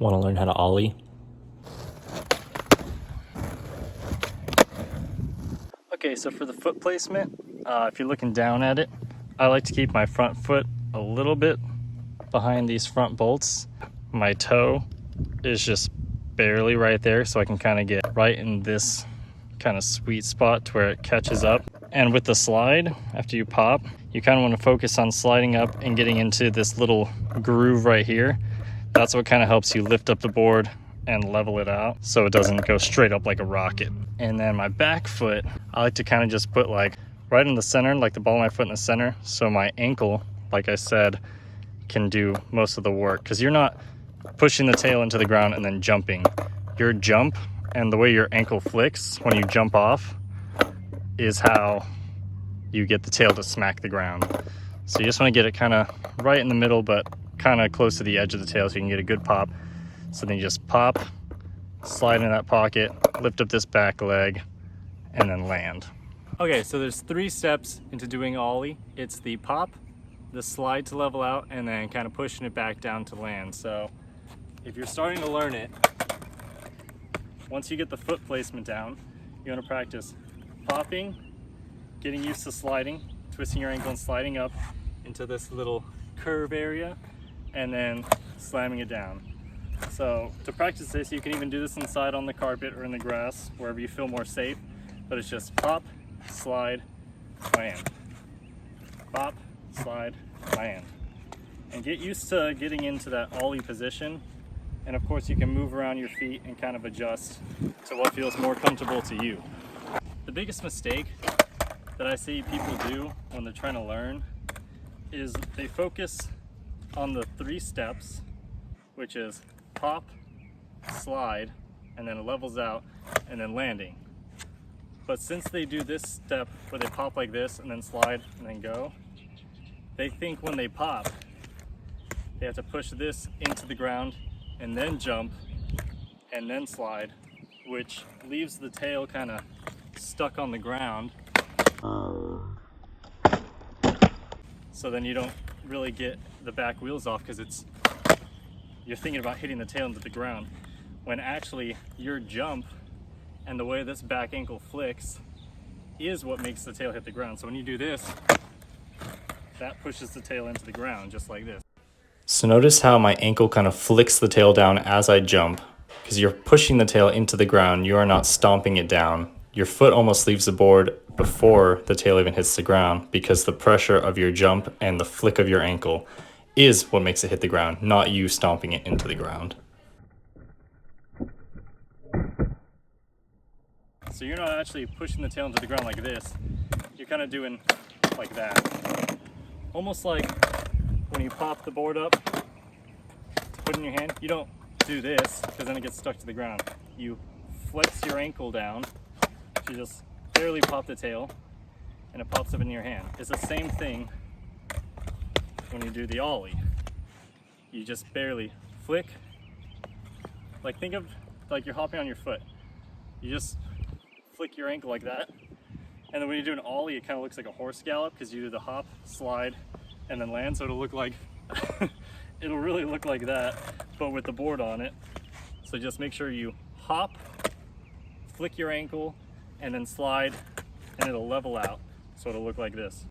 Want to learn how to Ollie? Okay, so for the foot placement, if you're looking down at it, I like to keep my front foot a little bit behind these front bolts. My toe is just barely right there, so I can kind of get right in this kind of sweet spot to where it catches up. And with the slide, after you pop, you kind of want to focus on sliding up and getting into this little groove right here. That's what kind of helps you lift up the board and level it out so it doesn't go straight up like a rocket. And then my back foot, I like to kind of just put like right in the center, like the ball of my foot in the center, so my ankle, like I said, can do most of the work, because you're not pushing the tail into the ground and then jumping. Your jump and the way your ankle flicks when you jump off is how you get the tail to smack the ground. So you just want to get it kind of right in the middle, but kind of close to the edge of the tail so you can get a good pop. So then you just pop, slide in that pocket, lift up this back leg, and then land. Okay, so there's 3 steps into doing Ollie. It's the pop, the slide to level out, and then kind of pushing it back down to land. So if you're starting to learn it, once you get the foot placement down, you want to practice popping, getting used to sliding, twisting your ankle and sliding up into this little curve area, and then slamming it down. So to practice this, you can even do this inside on the carpet or in the grass, wherever you feel more safe, but it's just pop, slide, land. Pop, slide, land. And get used to getting into that Ollie position. And of course you can move around your feet and kind of adjust to what feels more comfortable to you. The biggest mistake that I see people do when they're trying to learn is they focus on the 3 steps, which is pop, slide, and then it levels out, and then landing. But since they do this step where they pop like this and then slide and then go, they think when they pop, they have to push this into the ground and then jump and then slide, which leaves the tail kind of stuck on the ground. So then you don't really get the back wheels off, because you're thinking about hitting the tail into the ground, when actually your jump and the way this back ankle flicks is what makes the tail hit the ground. So when you do this, that pushes the tail into the ground just like this. So notice how my ankle kind of flicks the tail down as I jump, because you're pushing the tail into the ground. You are not stomping it down. Your foot almost leaves the board before the tail even hits the ground, because the pressure of your jump and the flick of your ankle is what makes it hit the ground, not you stomping it into the ground. So you're not actually pushing the tail into the ground like this. You're kind of doing like that. Almost like when you pop the board up to put in your hand, you don't do this, because then it gets stuck to the ground. You flex your ankle down, you just barely pop the tail, and it pops up in your hand. It's the same thing when you do the Ollie. You just barely flick. Like, think of like you're hopping on your foot. You just flick your ankle like that, and then when you do an Ollie, it kind of looks like a horse gallop, because you do the hop, slide, and then land. So it'll look like it'll really look like that, but with the board on it. So just make sure you hop, flick your ankle, and then slide, and it'll level out, so it'll look like this.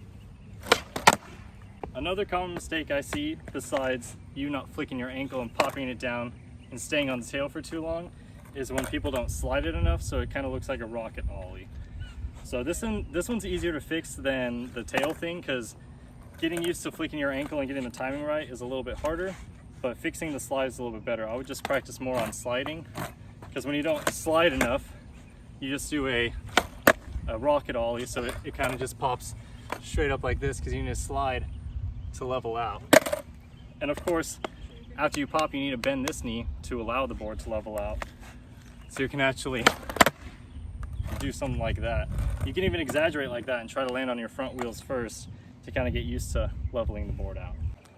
Another common mistake I see, besides you not flicking your ankle and popping it down and staying on the tail for too long, is when people don't slide it enough, so it kind of looks like a rocket Ollie. So this one's easier to fix than the tail thing, because getting used to flicking your ankle and getting the timing right is a little bit harder, but fixing the slide is a little bit better. I would just practice more on sliding, because when you don't slide enough, you just do a rocket Ollie, so it kind of just pops straight up like this, because you need to slide to level out. And of course, after you pop, you need to bend this knee to allow the board to level out, so you can actually do something like that. You can even exaggerate like that and try to land on your front wheels first to kind of get used to leveling the board out.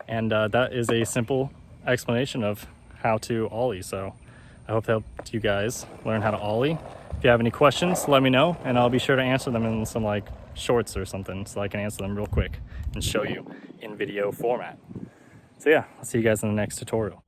And that is a simple explanation of how to Ollie. So I hope that helped you guys learn how to Ollie. If you have any questions, let me know, and I'll be sure to answer them in some like shorts or something, so I can answer them real quick and show you in video format. So yeah, I'll see you guys in the next tutorial.